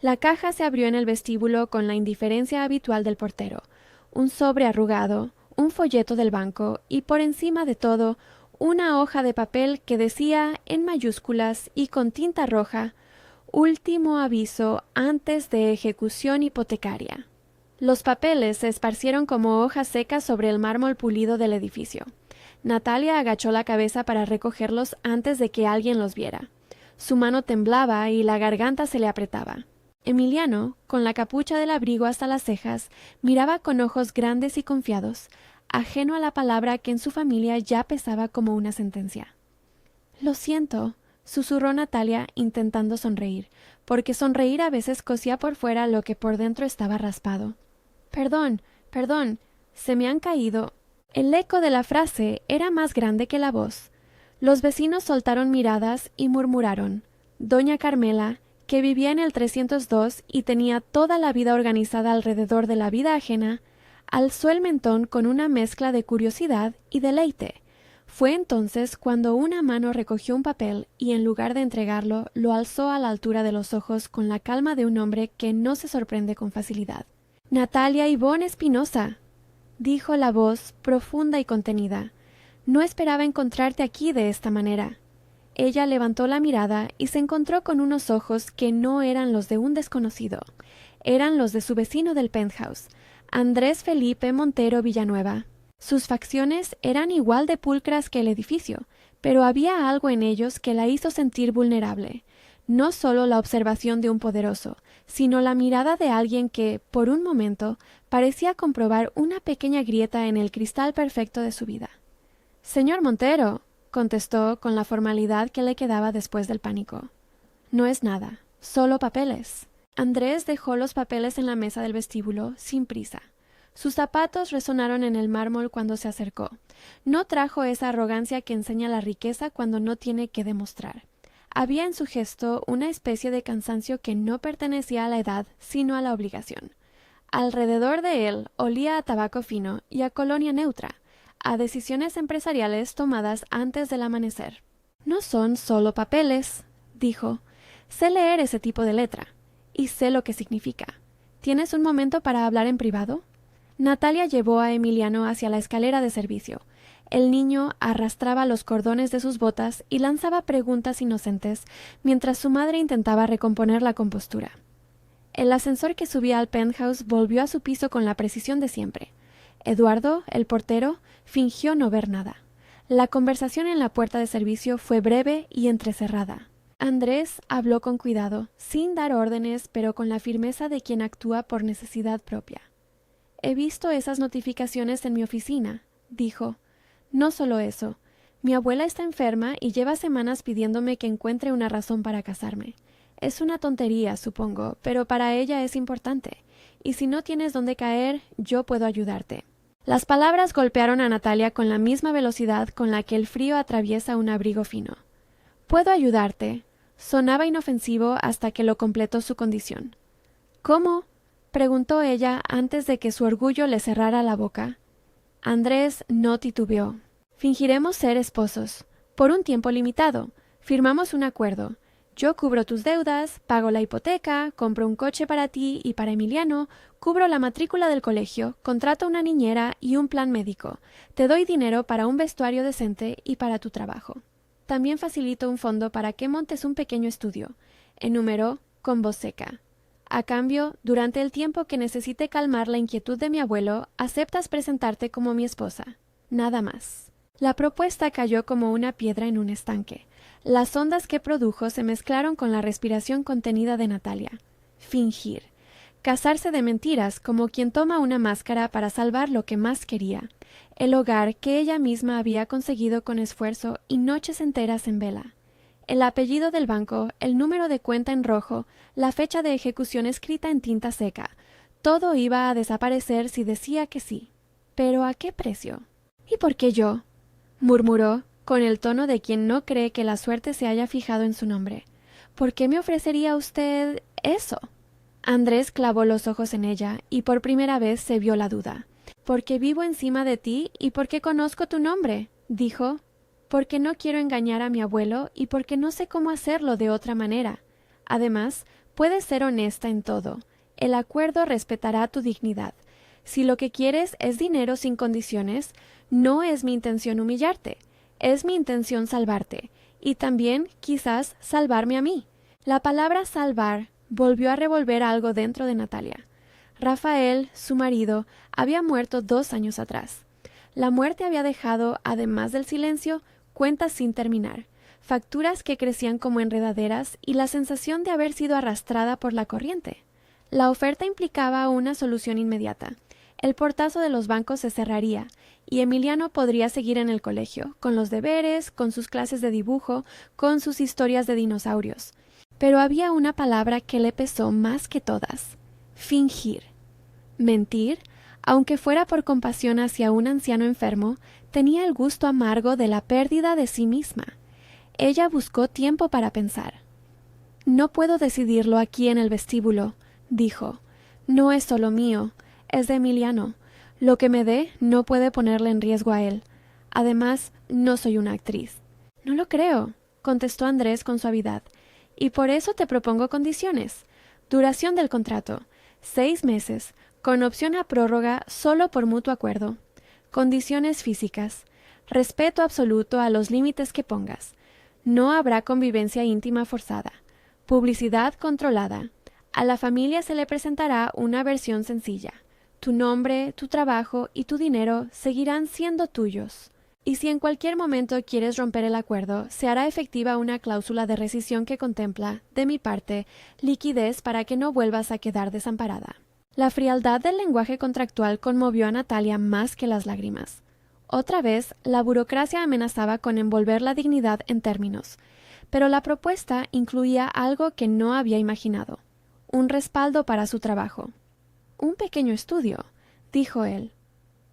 La caja se abrió en el vestíbulo con la indiferencia habitual del portero. Un sobre arrugado, un folleto del banco y, por encima de todo, una hoja de papel que decía en mayúsculas y con tinta roja: «Último aviso antes de ejecución hipotecaria». Los papeles se esparcieron como hojas secas sobre el mármol pulido del edificio. Natalia agachó la cabeza para recogerlos antes de que alguien los viera. Su mano temblaba y la garganta se le apretaba. Emiliano, con la capucha del abrigo hasta las cejas, miraba con ojos grandes y confiados, ajeno a la palabra que en su familia ya pesaba como una sentencia. «Lo siento», susurró Natalia intentando sonreír, porque sonreír a veces cosía por fuera lo que por dentro estaba raspado. «Perdón, perdón, se me han caído». El eco de la frase era más grande que la voz. Los vecinos soltaron miradas y murmuraron. Doña Carmela, que vivía en el 302 y tenía toda la vida organizada alrededor de la vida ajena, alzó el mentón con una mezcla de curiosidad y deleite. Fue entonces cuando una mano recogió un papel y, en lugar de entregarlo, lo alzó a la altura de los ojos con la calma de un hombre que no se sorprende con facilidad. «Natalia Ivonne Espinosa», dijo la voz profunda y contenida. «No esperaba encontrarte aquí de esta manera». Ella levantó la mirada y se encontró con unos ojos que no eran los de un desconocido. Eran los de su vecino del penthouse, Andrés Felipe Montero Villanueva. Sus facciones eran igual de pulcras que el edificio, pero había algo en ellos que la hizo sentir vulnerable. No solo la observación de un poderoso, sino la mirada de alguien que, por un momento, parecía comprobar una pequeña grieta en el cristal perfecto de su vida. «Señor Montero», contestó con la formalidad que le quedaba después del pánico. «No es nada, solo papeles». Andrés dejó los papeles en la mesa del vestíbulo, sin prisa. Sus zapatos resonaron en el mármol cuando se acercó. No trajo esa arrogancia que enseña la riqueza cuando no tiene que demostrar. Había en su gesto una especie de cansancio que no pertenecía a la edad, sino a la obligación. Alrededor de él olía a tabaco fino y a colonia neutra, a decisiones empresariales tomadas antes del amanecer. «No son solo papeles», dijo. «Sé leer ese tipo de letra, y sé lo que significa. ¿Tienes un momento para hablar en privado?» Natalia llevó a Emiliano hacia la escalera de servicio. El niño arrastraba los cordones de sus botas y lanzaba preguntas inocentes, mientras su madre intentaba recomponer la compostura. El ascensor que subía al penthouse volvió a su piso con la precisión de siempre. Eduardo, el portero, fingió no ver nada. La conversación en la puerta de servicio fue breve y entrecerrada. Andrés habló con cuidado, sin dar órdenes, pero con la firmeza de quien actúa por necesidad propia. «He visto esas notificaciones en mi oficina», dijo. «No solo eso. Mi abuela está enferma y lleva semanas pidiéndome que encuentre una razón para casarme. Es una tontería, supongo, pero para ella es importante. Y si no tienes dónde caer, yo puedo ayudarte». Las palabras golpearon a Natalia con la misma velocidad con la que el frío atraviesa un abrigo fino. «¿Puedo ayudarte?» Sonaba inofensivo hasta que lo completó su condición. «¿Cómo?», preguntó ella antes de que su orgullo le cerrara la boca. Andrés no titubeó. «Fingiremos ser esposos. Por un tiempo limitado. Firmamos un acuerdo. Yo cubro tus deudas, pago la hipoteca, compro un coche para ti y para Emiliano, cubro la matrícula del colegio, contrato una niñera y un plan médico. Te doy dinero para un vestuario decente y para tu trabajo. También facilito un fondo para que montes un pequeño estudio», enumeró con voz seca. «A cambio, durante el tiempo que necesite calmar la inquietud de mi abuelo, aceptas presentarte como mi esposa. Nada más». La propuesta cayó como una piedra en un estanque. Las ondas que produjo se mezclaron con la respiración contenida de Natalia. Fingir. Casarse de mentiras, como quien toma una máscara para salvar lo que más quería. El hogar que ella misma había conseguido con esfuerzo y noches enteras en vela. El apellido del banco, el número de cuenta en rojo, la fecha de ejecución escrita en tinta seca. Todo iba a desaparecer si decía que sí. ¿Pero a qué precio? «¿Y por qué yo?», murmuró, con el tono de quien no cree que la suerte se haya fijado en su nombre. «¿Por qué me ofrecería usted eso?». Andrés clavó los ojos en ella y por primera vez se vio la duda. «Porque vivo encima de ti y porque conozco tu nombre», dijo. «Porque no quiero engañar a mi abuelo y porque no sé cómo hacerlo de otra manera. Además, Puedes ser honesta en todo. El acuerdo respetará tu dignidad. Si lo que quieres es dinero sin condiciones, no es mi intención humillarte. Es mi intención salvarte. Y también, quizás, salvarme a mí. La palabra salvar volvió a revolver algo dentro de Natalia. Rafael, su marido, había muerto 2 años atrás. La muerte había dejado, además del silencio, cuentas sin terminar, facturas que crecían como enredaderas y la sensación de haber sido arrastrada por la corriente. La oferta implicaba una solución inmediata. El portazo de los bancos se cerraría y Emiliano podría seguir en el colegio, con los deberes, con sus clases de dibujo, con sus historias de dinosaurios. Pero había una palabra que le pesó más que todas: fingir. Mentir, aunque fuera por compasión hacia un anciano enfermo, tenía el gusto amargo de la pérdida de sí misma. Ella buscó tiempo para pensar. No puedo decidirlo aquí en el vestíbulo, dijo. No es solo mío, es de Emiliano. Lo que me dé no puede ponerle en riesgo a él. Además, no soy una actriz. No lo creo, contestó Andrés con suavidad. Y por eso te propongo condiciones. Duración del contrato: 6 meses, con opción a prórroga solo por mutuo acuerdo. Condiciones físicas: respeto absoluto a los límites que pongas. No habrá convivencia íntima forzada. Publicidad controlada. A la familia se le presentará una versión sencilla. Tu nombre, tu trabajo y tu dinero seguirán siendo tuyos. Y si en cualquier momento quieres romper el acuerdo, se hará efectiva una cláusula de rescisión que contempla, de mi parte, liquidez para que no vuelvas a quedar desamparada. La frialdad del lenguaje contractual conmovió a Natalia más que las lágrimas. Otra vez, la burocracia amenazaba con envolver la dignidad en términos, pero la propuesta incluía algo que no había imaginado: un respaldo para su trabajo. Un pequeño estudio, dijo él.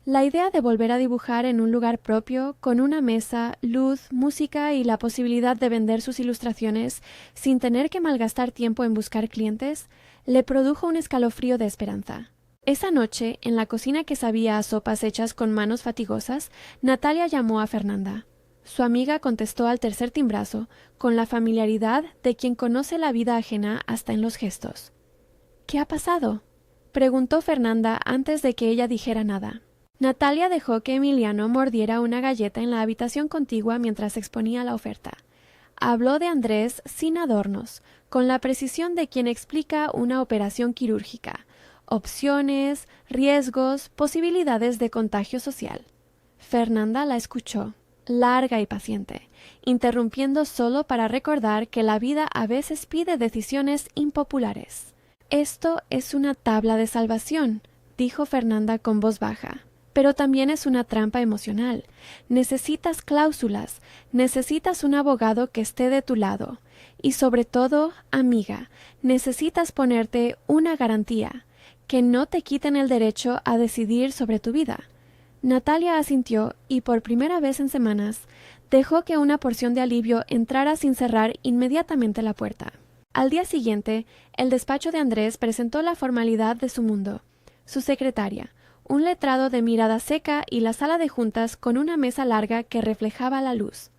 La idea de volver a dibujar en un lugar propio, con una mesa, luz, música y la posibilidad de vender sus ilustraciones sin tener que malgastar tiempo en buscar clientes, le produjo un escalofrío de esperanza. Esa noche, en la cocina que sabía a sopas hechas con manos fatigosas, Natalia llamó a Fernanda. Su amiga contestó al tercer timbrazo, con la familiaridad de quien conoce la vida ajena hasta en los gestos. —¿Qué ha pasado? —preguntó Fernanda antes de que ella dijera nada. Natalia dejó que Emiliano mordiera una galleta en la habitación contigua mientras exponía la oferta. Habló de Andrés sin adornos, con la precisión de quien explica una operación quirúrgica, opciones, riesgos, posibilidades de contagio social. Fernanda la escuchó, larga y paciente, interrumpiendo solo para recordar que la vida a veces pide decisiones impopulares. Esto es una tabla de salvación, dijo Fernanda con voz baja. Pero también es una trampa emocional. Necesitas cláusulas, necesitas un abogado que esté de tu lado. Y sobre todo, amiga, necesitas ponerte una garantía, que no te quiten el derecho a decidir sobre tu vida. Natalia asintió y por primera vez en semanas dejó que una porción de alivio entrara sin cerrar inmediatamente la puerta. Al día siguiente, el despacho de Andrés presentó la formalidad de su mundo. Su secretaria, un letrado de mirada seca y la sala de juntas con una mesa larga que reflejaba la luz.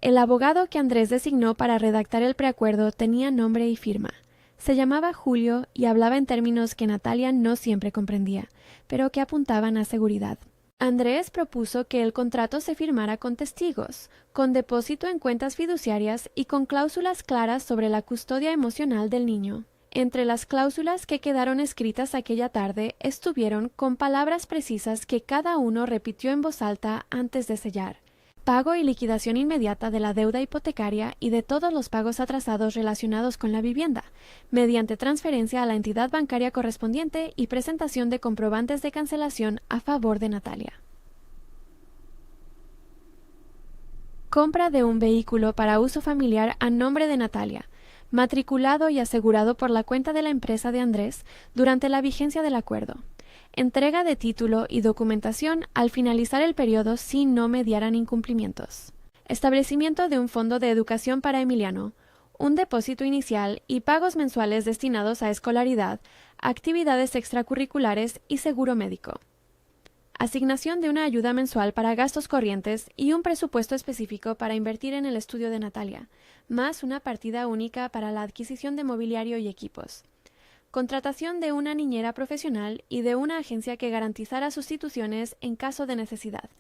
El abogado que Andrés designó para redactar el preacuerdo tenía nombre y firma. Se llamaba Julio y hablaba en términos que Natalia no siempre comprendía, pero que apuntaban a seguridad. Andrés propuso que el contrato se firmara con testigos, con depósito en cuentas fiduciarias y con cláusulas claras sobre la custodia emocional del niño. Entre las cláusulas que quedaron escritas aquella tarde estuvieron, con palabras precisas que cada uno repitió en voz alta antes de sellar, pago y liquidación inmediata de la deuda hipotecaria y de todos los pagos atrasados relacionados con la vivienda, mediante transferencia a la entidad bancaria correspondiente y presentación de comprobantes de cancelación a favor de Natalia. Compra de un vehículo para uso familiar a nombre de Natalia, matriculado y asegurado por la cuenta de la empresa de Andrés durante la vigencia del acuerdo. Entrega de título y documentación al finalizar el periodo si no mediaran incumplimientos. Establecimiento de un fondo de educación para Emiliano, un depósito inicial y pagos mensuales destinados a escolaridad, actividades extracurriculares y seguro médico. asignación de una ayuda mensual para gastos corrientes y un presupuesto específico para invertir en el estudio de Natalia, más una partida única para la adquisición de mobiliario y equipos. Contratación de una niñera profesional y de una agencia que garantizara sustituciones en caso de necesidad.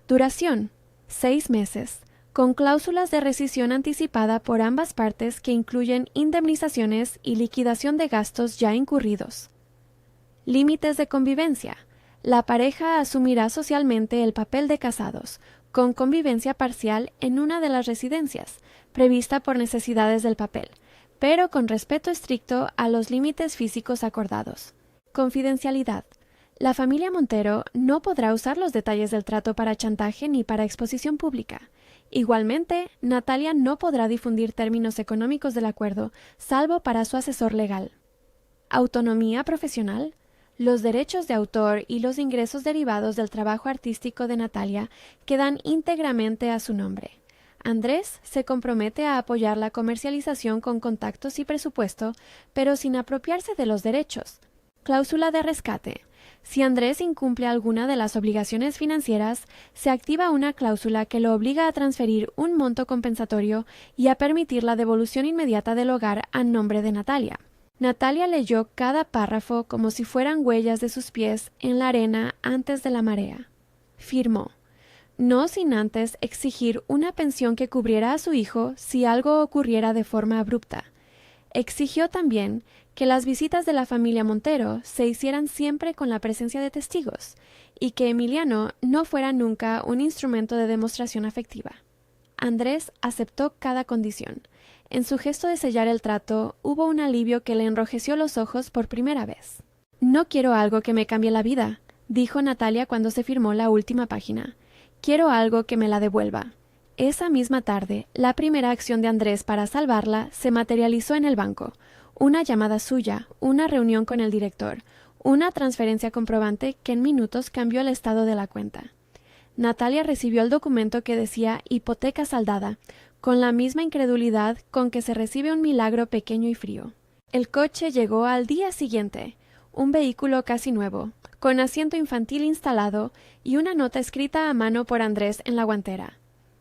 Duración: 6 meses, con cláusulas de rescisión anticipada por ambas partes que incluyen indemnizaciones y liquidación de gastos ya incurridos. Límites de convivencia: la pareja asumirá socialmente el papel de casados, con convivencia parcial en una de las residencias, prevista por necesidades del papel, pero con respeto estricto a los límites físicos acordados. Confidencialidad: la familia Montero no podrá usar los detalles del trato para chantaje ni para exposición pública. Igualmente, Natalia no podrá difundir términos económicos del acuerdo, salvo para su asesor legal. Autonomía profesional: los derechos de autor y los ingresos derivados del trabajo artístico de Natalia quedan íntegramente a su nombre. Andrés se compromete a apoyar la comercialización con contactos y presupuesto, pero sin apropiarse de los derechos. Cláusula de rescate: si Andrés incumple alguna de las obligaciones financieras, se activa una cláusula que lo obliga a transferir un monto compensatorio y a permitir la devolución inmediata del hogar a nombre de Natalia. Natalia leyó cada párrafo como si fueran huellas de sus pies en la arena antes de la marea. Firmó, no sin antes exigir una pensión que cubriera a su hijo si algo ocurriera de forma abrupta. Exigió también que las visitas de la familia Montero se hicieran siempre con la presencia de testigos y que Emiliano no fuera nunca un instrumento de demostración afectiva. Andrés aceptó cada condición. En su gesto de sellar el trato hubo un alivio que le enrojeció los ojos por primera vez. «No quiero algo que me cambie la vida», dijo Natalia cuando se firmó la última página. «Quiero algo que me la devuelva». Esa misma tarde, la primera acción de Andrés para salvarla se materializó en el banco. Una llamada suya, una reunión con el director, una transferencia comprobante que en minutos cambió el estado de la cuenta. Natalia recibió el documento que decía hipoteca saldada, con la misma incredulidad con que se recibe un milagro pequeño y frío. El coche llegó al día siguiente, un vehículo casi nuevo, con asiento infantil instalado y una nota escrita a mano por Andrés en la guantera.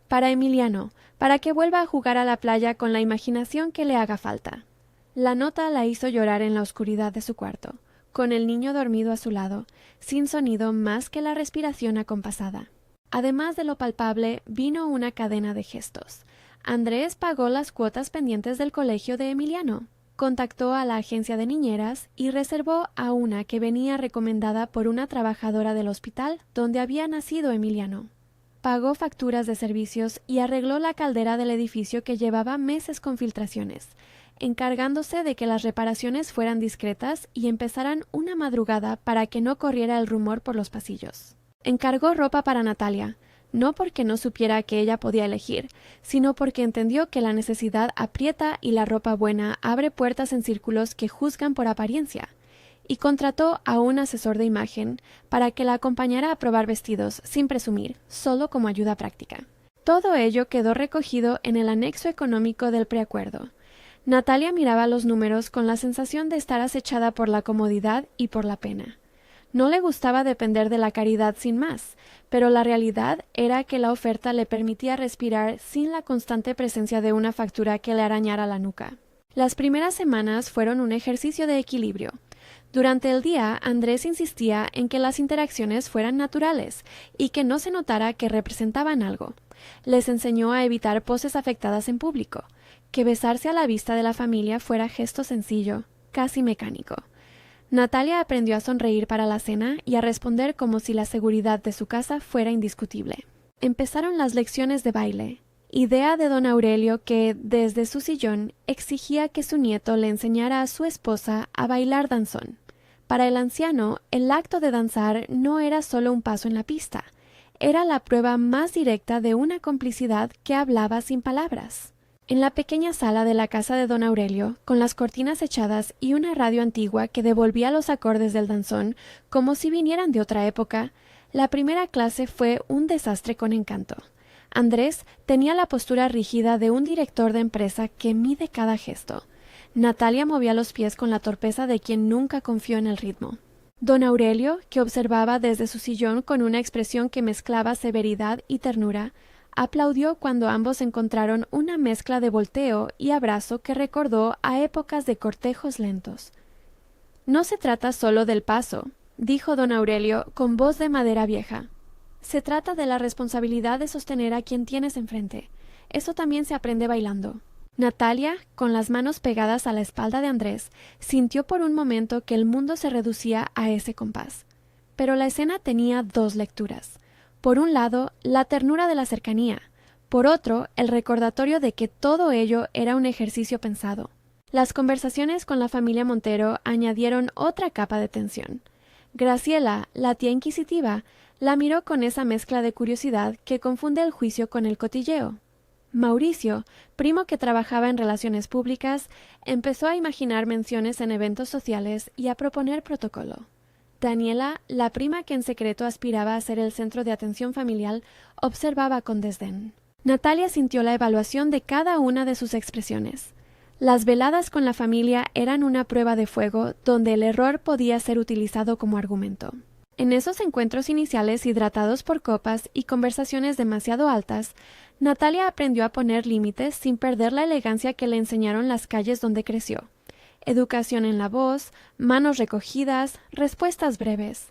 Para Emiliano, para que vuelva a jugar a la playa con la imaginación que le haga falta. La nota la hizo llorar en la oscuridad de su cuarto, con el niño dormido a su lado, sin sonido más que la respiración acompasada. Además de lo palpable, vino una cadena de gestos. Andrés pagó las cuotas pendientes del colegio de Emiliano, contactó a la agencia de niñeras y reservó a una que venía recomendada por una trabajadora del hospital donde había nacido Emiliano. Pagó facturas de servicios y arregló la caldera del edificio que llevaba meses con filtraciones, encargándose de que las reparaciones fueran discretas y empezaran una madrugada para que no corriera el rumor por los pasillos. Encargó ropa para Natalia, no porque no supiera que ella podía elegir, sino porque entendió que la necesidad aprieta y la ropa buena abre puertas en círculos que juzgan por apariencia, y contrató a un asesor de imagen para que la acompañara a probar vestidos sin presumir, solo como ayuda práctica. Todo ello quedó recogido en el anexo económico del preacuerdo. Natalia miraba los números con la sensación de estar acechada por la comodidad y por la pena. No le gustaba depender de la caridad sin más, pero la realidad era que la oferta le permitía respirar sin la constante presencia de una factura que le arañara la nuca. Las primeras semanas fueron un ejercicio de equilibrio. Durante el día, Andrés insistía en que las interacciones fueran naturales y que no se notara que representaban algo. Les enseñó a evitar poses afectadas en público, que besarse a la vista de la familia fuera gesto sencillo, casi mecánico. Natalia aprendió a sonreír para la cena y a responder como si la seguridad de su casa fuera indiscutible. Empezaron las lecciones de baile, idea de don Aurelio que, desde su sillón, exigía que su nieto le enseñara a su esposa a bailar danzón. Para el anciano, el acto de danzar no era solo un paso en la pista, era la prueba más directa de una complicidad que hablaba sin palabras. En la pequeña sala de la casa de don Aurelio, con las cortinas echadas y una radio antigua que devolvía los acordes del danzón como si vinieran de otra época, la primera clase fue un desastre con encanto. Andrés tenía la postura rígida de un director de empresa que mide cada gesto. Natalia movía los pies con la torpeza de quien nunca confió en el ritmo. Don Aurelio, que observaba desde su sillón con una expresión que mezclaba severidad y ternura, aplaudió cuando ambos encontraron una mezcla de volteo y abrazo que recordó a épocas de cortejos lentos. «No se trata solo del paso», dijo don Aurelio con voz de madera vieja. «Se trata de la responsabilidad de sostener a quien tienes enfrente. Eso también se aprende bailando». Natalia, con las manos pegadas a la espalda de Andrés, sintió por un momento que el mundo se reducía a ese compás. Pero la escena tenía dos lecturas. Por un lado, la ternura de la cercanía. Por otro, el recordatorio de que todo ello era un ejercicio pensado. Las conversaciones con la familia Montero añadieron otra capa de tensión. Graciela, la tía inquisitiva, la miró con esa mezcla de curiosidad que confunde el juicio con el cotilleo. Mauricio, primo que trabajaba en relaciones públicas, empezó a imaginar menciones en eventos sociales y a proponer protocolo. Daniela, la prima que en secreto aspiraba a ser el centro de atención familiar, observaba con desdén. Natalia sintió la evaluación de cada una de sus expresiones. Las veladas con la familia eran una prueba de fuego donde el error podía ser utilizado como argumento. En esos encuentros iniciales hidratados por copas y conversaciones demasiado altas, Natalia aprendió a poner límites sin perder la elegancia que le enseñaron las calles donde creció. Educación en la voz, manos recogidas, respuestas breves.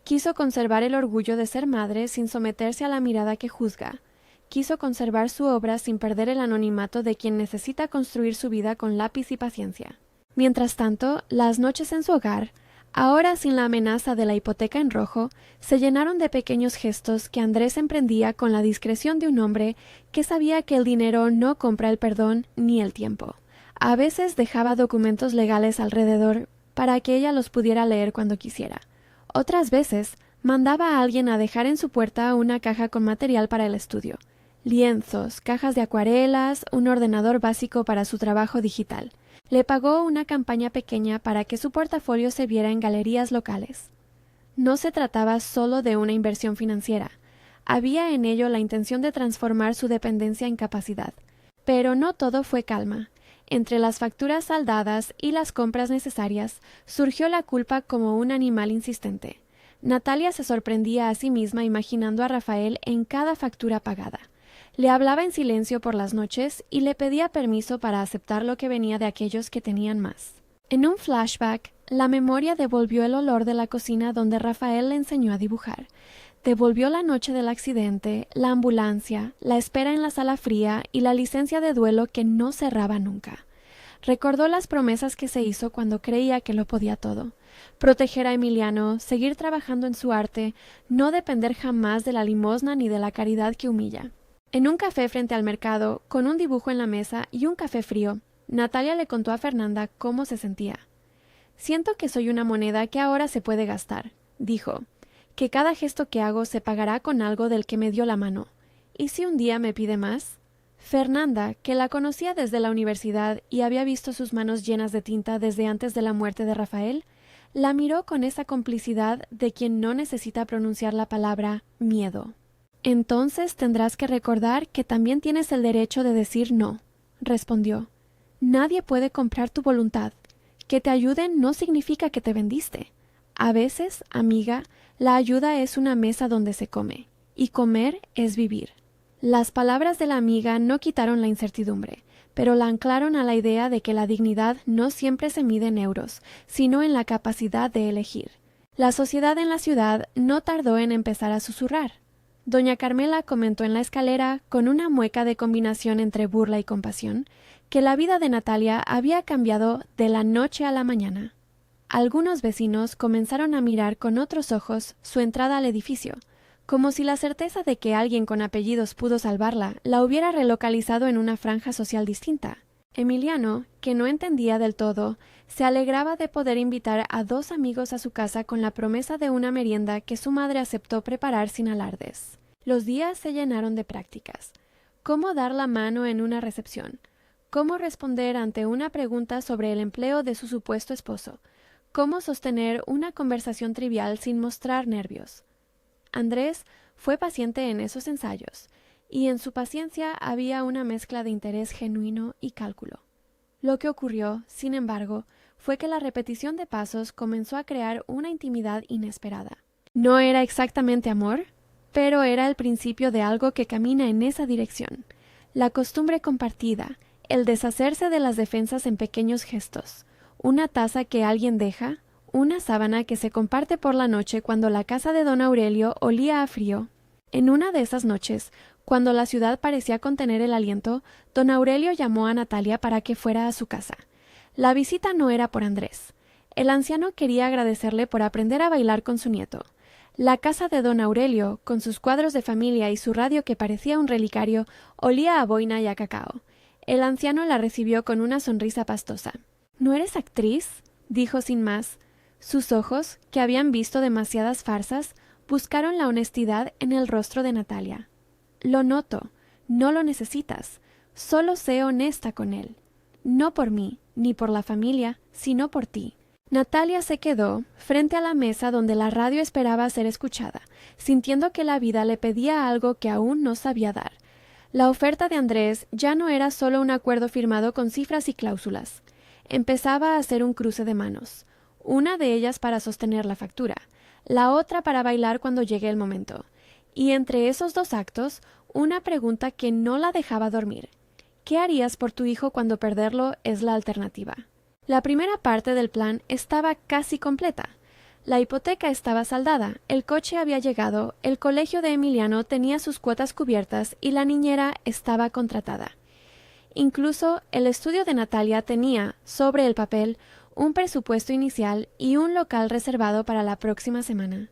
Quiso conservar el orgullo de ser madre sin someterse a la mirada que juzga. Quiso conservar su obra sin perder el anonimato de quien necesita construir su vida con lápiz y paciencia. Mientras tanto, las noches en su hogar, ahora sin la amenaza de la hipoteca en rojo, se llenaron de pequeños gestos que Andrés emprendía con la discreción de un hombre que sabía que el dinero no compra el perdón ni el tiempo. A veces dejaba documentos legales alrededor para que ella los pudiera leer cuando quisiera. Otras veces mandaba a alguien a dejar en su puerta una caja con material para el estudio. Lienzos, cajas de acuarelas, un ordenador básico para su trabajo digital. Le pagó una campaña pequeña para que su portafolio se viera en galerías locales. No se trataba solo de una inversión financiera. Había en ello la intención de transformar su dependencia en capacidad. Pero no todo fue calma. Entre las facturas saldadas y las compras necesarias, surgió la culpa como un animal insistente. Natalia se sorprendía a sí misma imaginando a Rafael en cada factura pagada. Le hablaba en silencio por las noches y le pedía permiso para aceptar lo que venía de aquellos que tenían más. En un flashback, la memoria devolvió el olor de la cocina donde Rafael le enseñó a dibujar. Devolvió la noche del accidente, la ambulancia, la espera en la sala fría y la licencia de duelo que no cerraba nunca. Recordó las promesas que se hizo cuando creía que lo podía todo. Proteger a Emiliano, seguir trabajando en su arte, no depender jamás de la limosna ni de la caridad que humilla. En un café frente al mercado, con un dibujo en la mesa y un café frío, Natalia le contó a Fernanda cómo se sentía. «Siento que soy una moneda que ahora se puede gastar», dijo, «que cada gesto que hago se pagará con algo del que me dio la mano. ¿Y si un día me pide más?». Fernanda, que la conocía desde la universidad y había visto sus manos llenas de tinta desde antes de la muerte de Rafael, la miró con esa complicidad de quien no necesita pronunciar la palabra miedo. «Entonces tendrás que recordar que también tienes el derecho de decir no», respondió. «Nadie puede comprar tu voluntad. Que te ayuden no significa que te vendiste. A veces, amiga, la ayuda es una mesa donde se come, y comer es vivir». Las palabras de la amiga no quitaron la incertidumbre, pero la anclaron a la idea de que la dignidad no siempre se mide en euros, sino en la capacidad de elegir. La sociedad en la ciudad no tardó en empezar a susurrar. Doña Carmela comentó en la escalera, con una mueca de combinación entre burla y compasión, que la vida de Natalia había cambiado de la noche a la mañana. Algunos vecinos comenzaron a mirar con otros ojos su entrada al edificio, como si la certeza de que alguien con apellidos pudo salvarla la hubiera relocalizado en una franja social distinta. Emiliano, que no entendía del todo, se alegraba de poder invitar a 2 amigos a su casa con la promesa de una merienda que su madre aceptó preparar sin alardes. Los días se llenaron de prácticas. ¿Cómo dar la mano en una recepción? ¿Cómo responder ante una pregunta sobre el empleo de su supuesto esposo? ¿Cómo sostener una conversación trivial sin mostrar nervios? Andrés fue paciente en esos ensayos, y en su paciencia había una mezcla de interés genuino y cálculo. Lo que ocurrió, sin embargo, fue que la repetición de pasos comenzó a crear una intimidad inesperada. No era exactamente amor, pero era el principio de algo que camina en esa dirección. La costumbre compartida, el deshacerse de las defensas en pequeños gestos, una taza que alguien deja, una sábana que se comparte por la noche cuando la casa de don Aurelio olía a frío. En una de esas noches, cuando la ciudad parecía contener el aliento, don Aurelio llamó a Natalia para que fuera a su casa. La visita no era por Andrés. El anciano quería agradecerle por aprender a bailar con su nieto. La casa de don Aurelio, con sus cuadros de familia y su radio que parecía un relicario, olía a boina y a cacao. El anciano la recibió con una sonrisa pastosa. —¿No eres actriz? —dijo sin más. Sus ojos, que habían visto demasiadas farsas, buscaron la honestidad en el rostro de Natalia. —Lo noto. No lo necesitas. Solo sé honesta con él. No por mí, ni por la familia, sino por ti. Natalia se quedó frente a la mesa donde la radio esperaba ser escuchada, sintiendo que la vida le pedía algo que aún no sabía dar. La oferta de Andrés ya no era solo un acuerdo firmado con cifras y cláusulas. Empezaba a ser un cruce de manos, una de ellas para sostener la factura, la otra para bailar cuando llegue el momento. Y entre esos dos actos, una pregunta que no la dejaba dormir. ¿Qué harías por tu hijo cuando perderlo es la alternativa? La primera parte del plan estaba casi completa. La hipoteca estaba saldada, el coche había llegado, el colegio de Emiliano tenía sus cuotas cubiertas y la niñera estaba contratada. Incluso el estudio de Natalia tenía, sobre el papel, un presupuesto inicial y un local reservado para la próxima semana.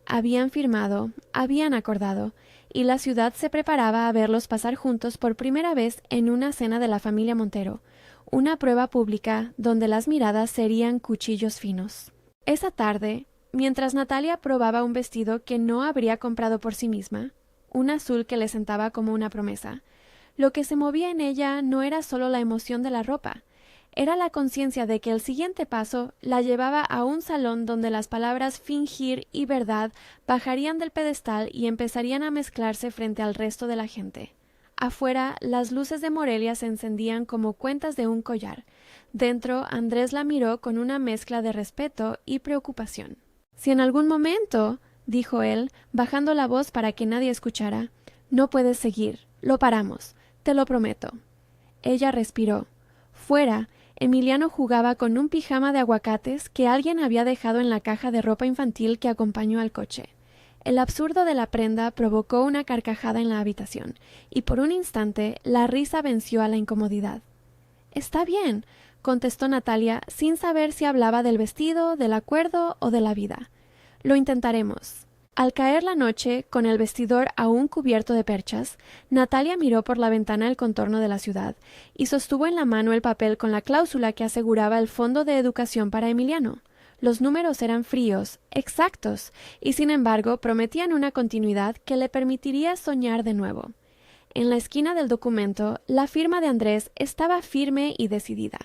Habían firmado, habían acordado, y la ciudad se preparaba a verlos pasar juntos por primera vez en una cena de la familia Montero, una prueba pública donde las miradas serían cuchillos finos. Esa tarde, mientras Natalia probaba un vestido que no habría comprado por sí misma, un azul que le sentaba como una promesa, lo que se movía en ella no era solo la emoción de la ropa, era la conciencia de que el siguiente paso la llevaba a un salón donde las palabras fingir y verdad bajarían del pedestal y empezarían a mezclarse frente al resto de la gente. Afuera, las luces de Morelia se encendían como cuentas de un collar. Dentro, Andrés la miró con una mezcla de respeto y preocupación. «Si en algún momento», dijo él, bajando la voz para que nadie escuchara, «no puedes seguir, lo paramos, te lo prometo». Ella respiró. Fuera, Emiliano jugaba con un pijama de aguacates que alguien había dejado en la caja de ropa infantil que acompañó al coche. El absurdo de la prenda provocó una carcajada en la habitación, y por un instante la risa venció a la incomodidad. «Está bien», contestó Natalia, sin saber si hablaba del vestido, del acuerdo o de la vida. «Lo intentaremos». Al caer la noche, con el vestidor aún cubierto de perchas, Natalia miró por la ventana el contorno de la ciudad y sostuvo en la mano el papel con la cláusula que aseguraba el fondo de educación para Emiliano. Los números eran fríos, exactos, y sin embargo prometían una continuidad que le permitiría soñar de nuevo. En la esquina del documento, la firma de Andrés estaba firme y decidida.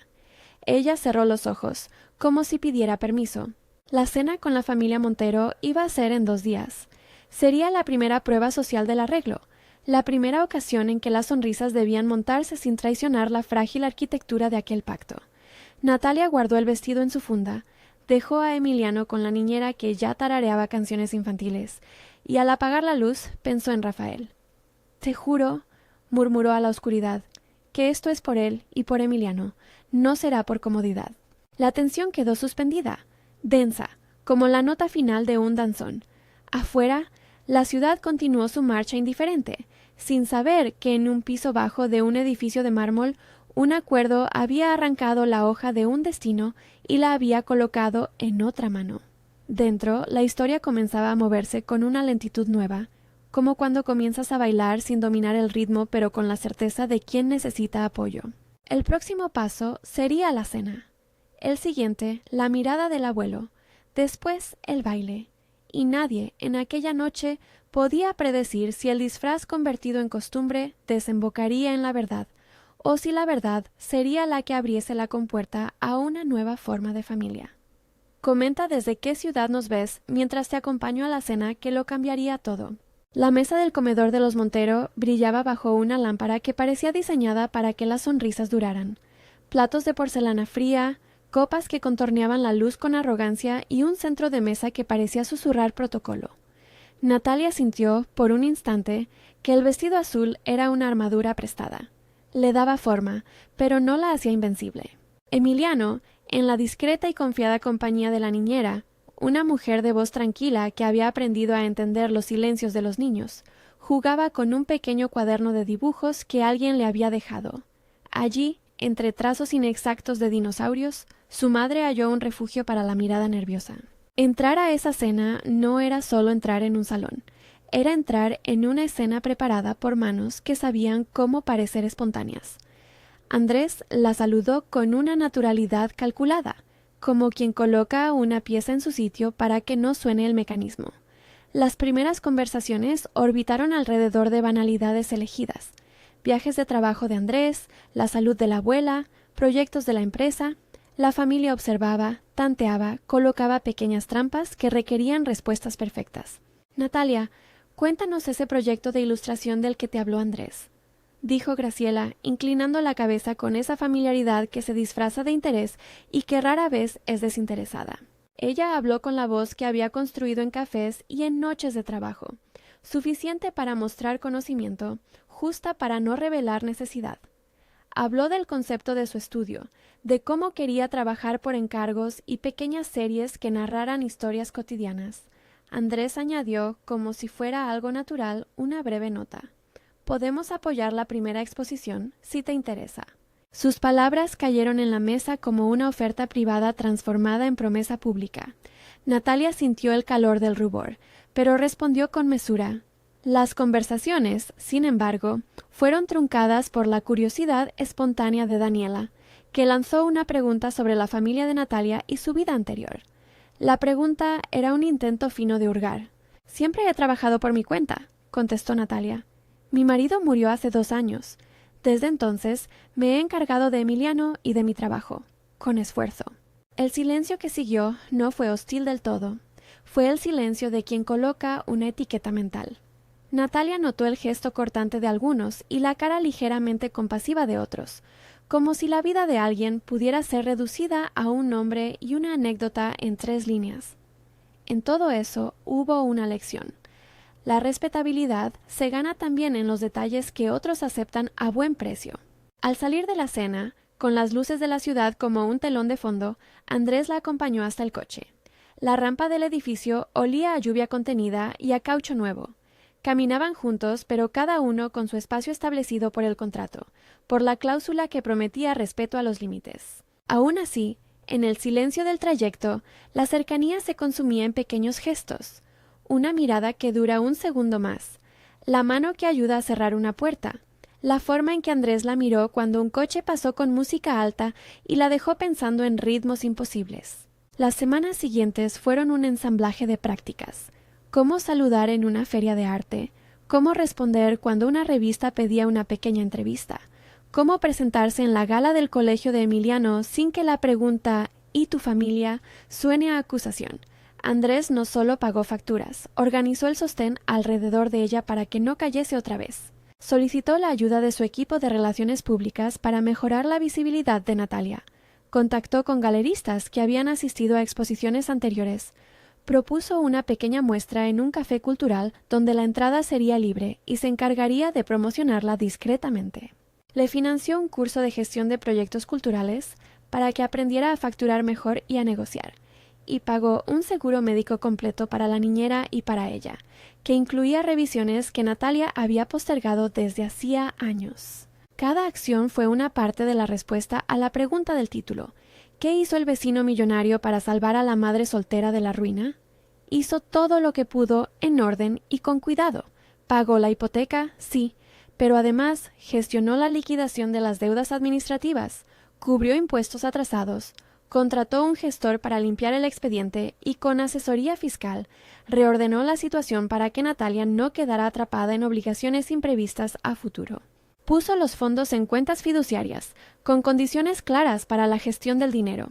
Ella cerró los ojos, como si pidiera permiso. La cena con la familia Montero iba a ser en 2 días. Sería la primera prueba social del arreglo, la primera ocasión en que las sonrisas debían montarse sin traicionar la frágil arquitectura de aquel pacto. Natalia guardó el vestido en su funda, dejó a Emiliano con la niñera que ya tarareaba canciones infantiles, y al apagar la luz pensó en Rafael. «Te juro», murmuró a la oscuridad, «que esto es por él y por Emiliano, no será por comodidad». La tensión quedó suspendida, densa, como la nota final de un danzón. Afuera, la ciudad continuó su marcha indiferente, sin saber que en un piso bajo de un edificio de mármol un acuerdo había arrancado la hoja de un destino y la había colocado en otra mano. Dentro, la historia comenzaba a moverse con una lentitud nueva, como cuando comienzas a bailar sin dominar el ritmo pero con la certeza de quién necesita apoyo. El próximo paso sería la cena. El siguiente, la mirada del abuelo. Después, el baile. Y nadie, en aquella noche, podía predecir si el disfraz convertido en costumbre desembocaría en la verdad, o si la verdad sería la que abriese la compuerta a una nueva forma de familia. Comenta desde qué ciudad nos ves mientras te acompaño a la cena que lo cambiaría todo. La mesa del comedor de los Montero brillaba bajo una lámpara que parecía diseñada para que las sonrisas duraran. Platos de porcelana fría, copas que contorneaban la luz con arrogancia y un centro de mesa que parecía susurrar protocolo. Natalia sintió, por un instante, que el vestido azul era una armadura prestada. Le daba forma, pero no la hacía invencible. Emiliano, en la discreta y confiada compañía de la niñera, una mujer de voz tranquila que había aprendido a entender los silencios de los niños, jugaba con un pequeño cuaderno de dibujos que alguien le había dejado. Allí, entre trazos inexactos de dinosaurios, su madre halló un refugio para la mirada nerviosa. Entrar a esa cena no era solo entrar en un salón, era entrar en una escena preparada por manos que sabían cómo parecer espontáneas. Andrés la saludó con una naturalidad calculada, como quien coloca una pieza en su sitio para que no suene el mecanismo. Las primeras conversaciones orbitaron alrededor de banalidades elegidas: viajes de trabajo de Andrés, la salud de la abuela, proyectos de la empresa. La familia observaba, tanteaba, colocaba pequeñas trampas que requerían respuestas perfectas. «Natalia, cuéntanos ese proyecto de ilustración del que te habló Andrés», dijo Graciela, inclinando la cabeza con esa familiaridad que se disfraza de interés y que rara vez es desinteresada. Ella habló con la voz que había construido en cafés y en noches de trabajo, suficiente para mostrar conocimiento, justa para no revelar necesidad. Habló del concepto de su estudio, de cómo quería trabajar por encargos y pequeñas series que narraran historias cotidianas. Andrés añadió, como si fuera algo natural, una breve nota: «Podemos apoyar la primera exposición, si te interesa». Sus palabras cayeron en la mesa como una oferta privada transformada en promesa pública. Natalia sintió el calor del rubor, pero respondió con mesura. Las conversaciones, sin embargo, fueron truncadas por la curiosidad espontánea de Daniela, que lanzó una pregunta sobre la familia de Natalia y su vida anterior. La pregunta era un intento fino de hurgar. «Siempre he trabajado por mi cuenta», contestó Natalia. «Mi marido murió hace 2 años. Desde entonces me he encargado de Emiliano y de mi trabajo, con esfuerzo». El silencio que siguió no fue hostil del todo. Fue el silencio de quien coloca una etiqueta mental. Natalia notó el gesto cortante de algunos y la cara ligeramente compasiva de otros, como si la vida de alguien pudiera ser reducida a un nombre y una anécdota en 3 líneas. En todo eso hubo una lección. La respetabilidad se gana también en los detalles que otros aceptan a buen precio. Al salir de la cena, con las luces de la ciudad como un telón de fondo, Andrés la acompañó hasta el coche. La rampa del edificio olía a lluvia contenida y a caucho nuevo. Caminaban juntos, pero cada uno con su espacio establecido por el contrato, por la cláusula que prometía respeto a los límites. Aún así, en el silencio del trayecto, la cercanía se consumía en pequeños gestos. Una mirada que dura un segundo más, la mano que ayuda a cerrar una puerta, la forma en que Andrés la miró cuando un coche pasó con música alta y la dejó pensando en ritmos imposibles. Las semanas siguientes fueron un ensamblaje de prácticas. Cómo saludar en una feria de arte, cómo responder cuando una revista pedía una pequeña entrevista, cómo presentarse en la gala del colegio de Emiliano sin que la pregunta «¿y tu familia?» suene a acusación. Andrés no solo pagó facturas, organizó el sostén alrededor de ella para que no cayese otra vez. Solicitó la ayuda de su equipo de relaciones públicas para mejorar la visibilidad de Natalia. Contactó con galeristas que habían asistido a exposiciones anteriores. Propuso una pequeña muestra en un café cultural donde la entrada sería libre y se encargaría de promocionarla discretamente. Le financió un curso de gestión de proyectos culturales para que aprendiera a facturar mejor y a negociar, y pagó un seguro médico completo para la niñera y para ella, que incluía revisiones que Natalia había postergado desde hacía años. Cada acción fue una parte de la respuesta a la pregunta del título. ¿Qué hizo el vecino millonario para salvar a la madre soltera de la ruina? Hizo todo lo que pudo en orden y con cuidado. Pagó la hipoteca, sí, pero además gestionó la liquidación de las deudas administrativas, cubrió impuestos atrasados, contrató un gestor para limpiar el expediente y con asesoría fiscal reordenó la situación para que Natalia no quedara atrapada en obligaciones imprevistas a futuro. Puso los fondos en cuentas fiduciarias, con condiciones claras para la gestión del dinero.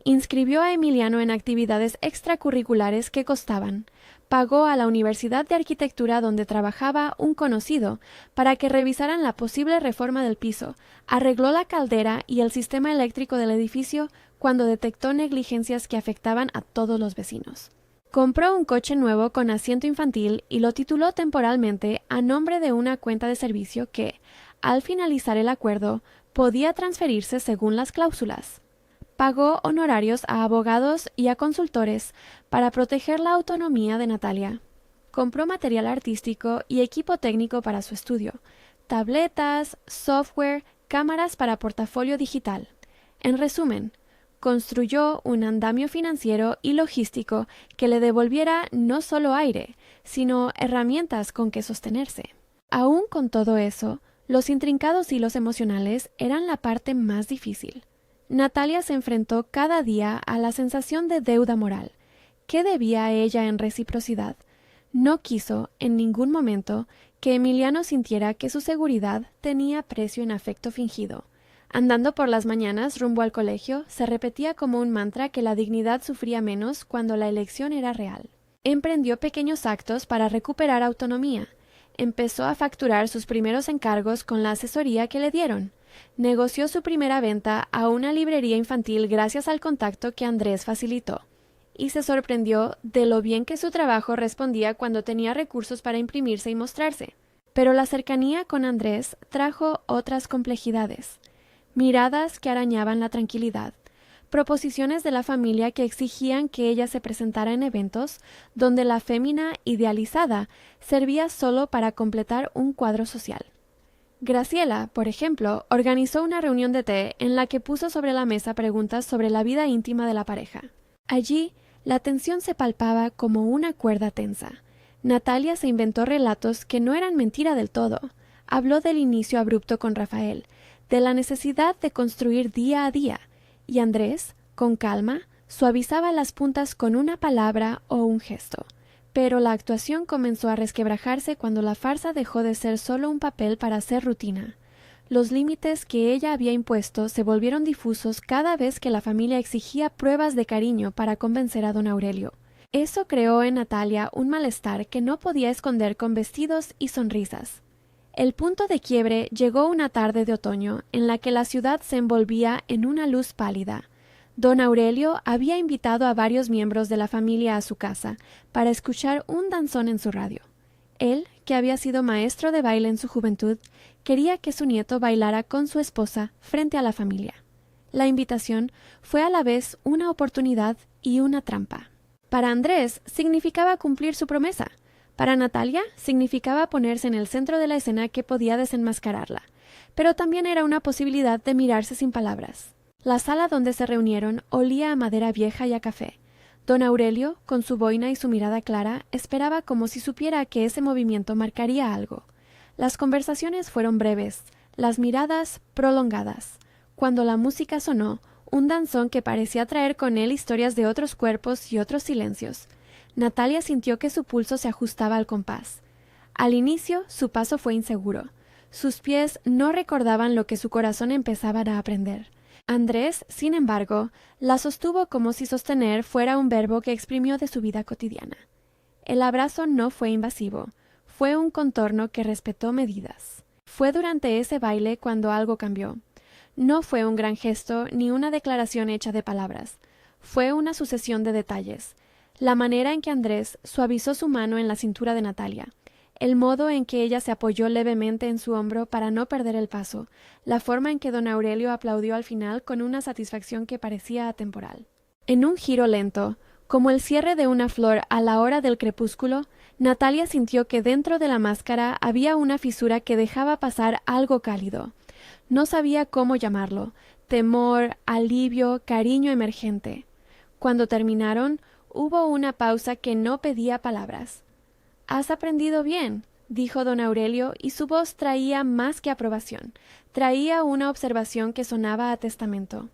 Inscribió a Emiliano en actividades extracurriculares que costaban. Pagó a la Universidad de Arquitectura donde trabajaba un conocido para que revisaran la posible reforma del piso. Arregló la caldera y el sistema eléctrico del edificio cuando detectó negligencias que afectaban a todos los vecinos. Compró un coche nuevo con asiento infantil y lo tituló temporalmente a nombre de una cuenta de servicio que, al finalizar el acuerdo, podía transferirse según las cláusulas. Pagó honorarios a abogados y a consultores para proteger la autonomía de Natalia. Compró material artístico y equipo técnico para su estudio, tabletas, software, cámaras para portafolio digital. En resumen, construyó un andamio financiero y logístico que le devolviera no solo aire, sino herramientas con que sostenerse. Aún con todo eso, los intrincados hilos emocionales eran la parte más difícil. Natalia se enfrentó cada día a la sensación de deuda moral. ¿Qué debía a ella en reciprocidad? No quiso, en ningún momento, que Emiliano sintiera que su seguridad tenía precio en afecto fingido. Andando por las mañanas rumbo al colegio, se repetía como un mantra que la dignidad sufría menos cuando la elección era real. Emprendió pequeños actos para recuperar autonomía. Empezó a facturar sus primeros encargos con la asesoría que le dieron. Negoció su primera venta a una librería infantil gracias al contacto que Andrés facilitó. Y se sorprendió de lo bien que su trabajo respondía cuando tenía recursos para imprimirse y mostrarse. Pero la cercanía con Andrés trajo otras complejidades. Miradas que arañaban la tranquilidad, proposiciones de la familia que exigían que ella se presentara en eventos donde la fémina idealizada servía solo para completar un cuadro social. Graciela, por ejemplo, organizó una reunión de té en la que puso sobre la mesa preguntas sobre la vida íntima de la pareja. Allí, la tensión se palpaba como una cuerda tensa. Natalia se inventó relatos que no eran mentira del todo. Habló del inicio abrupto con Rafael, de la necesidad de construir día a día, y Andrés, con calma, suavizaba las puntas con una palabra o un gesto. Pero la actuación comenzó a resquebrajarse cuando la farsa dejó de ser solo un papel para hacer rutina. Los límites que ella había impuesto se volvieron difusos cada vez que la familia exigía pruebas de cariño para convencer a don Aurelio. Eso creó en Natalia un malestar que no podía esconder con vestidos y sonrisas. El punto de quiebre llegó una tarde de otoño en la que la ciudad se envolvía en una luz pálida. Don Aurelio había invitado a varios miembros de la familia a su casa para escuchar un danzón en su radio. Él, que había sido maestro de baile en su juventud, quería que su nieto bailara con su esposa frente a la familia. La invitación fue a la vez una oportunidad y una trampa. Para Andrés significaba cumplir su promesa. Para Natalia significaba ponerse en el centro de la escena que podía desenmascararla, pero también era una posibilidad de mirarse sin palabras. La sala donde se reunieron olía a madera vieja y a café. Don Aurelio, con su boina y su mirada clara, esperaba como si supiera que ese movimiento marcaría algo. Las conversaciones fueron breves, las miradas prolongadas. Cuando la música sonó, un danzón que parecía traer con él historias de otros cuerpos y otros silencios. Natalia sintió que su pulso se ajustaba al compás. Al inicio, su paso fue inseguro. Sus pies no recordaban lo que su corazón empezaba a aprender. Andrés, sin embargo, la sostuvo como si sostener fuera un verbo que exprimió de su vida cotidiana. El abrazo no fue invasivo, fue un contorno que respetó medidas. Fue durante ese baile cuando algo cambió. No fue un gran gesto ni una declaración hecha de palabras. Fue una sucesión de detalles. La manera en que Andrés suavizó su mano en la cintura de Natalia, el modo en que ella se apoyó levemente en su hombro para no perder el paso, la forma en que don Aurelio aplaudió al final con una satisfacción que parecía atemporal. En un giro lento, como el cierre de una flor a la hora del crepúsculo, Natalia sintió que dentro de la máscara había una fisura que dejaba pasar algo cálido. No sabía cómo llamarlo, temor, alivio, cariño emergente. Cuando terminaron, hubo una pausa que no pedía palabras. «Has aprendido bien», dijo don Aurelio, y su voz traía más que aprobación. Traía una observación que sonaba a testamento.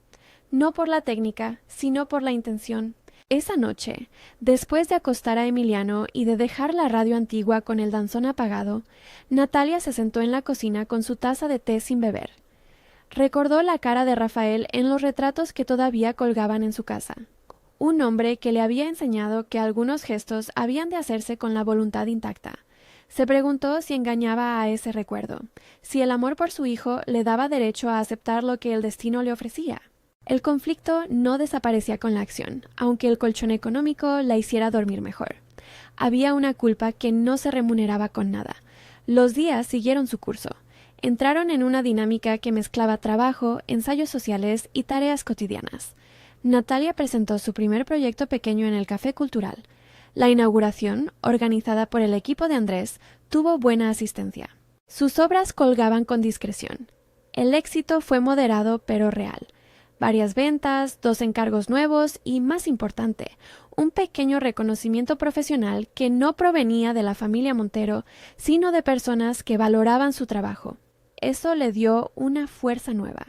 No por la técnica, sino por la intención. Esa noche, después de acostar a Emiliano y de dejar la radio antigua con el danzón apagado, Natalia se sentó en la cocina con su taza de té sin beber. Recordó la cara de Rafael en los retratos que todavía colgaban en su casa. Un hombre que le había enseñado que algunos gestos habían de hacerse con la voluntad intacta. Se preguntó si engañaba a ese recuerdo, si el amor por su hijo le daba derecho a aceptar lo que el destino le ofrecía. El conflicto no desaparecía con la acción, aunque el colchón económico la hiciera dormir mejor. Había una culpa que no se remuneraba con nada. Los días siguieron su curso. Entraron en una dinámica que mezclaba trabajo, ensayos sociales y tareas cotidianas. Natalia presentó su primer proyecto pequeño en el Café Cultural. La inauguración, organizada por el equipo de Andrés, tuvo buena asistencia. Sus obras colgaban con discreción. El éxito fue moderado pero real. Varias ventas, 2 encargos nuevos y, más importante, un pequeño reconocimiento profesional que no provenía de la familia Montero, sino de personas que valoraban su trabajo. Eso le dio una fuerza nueva,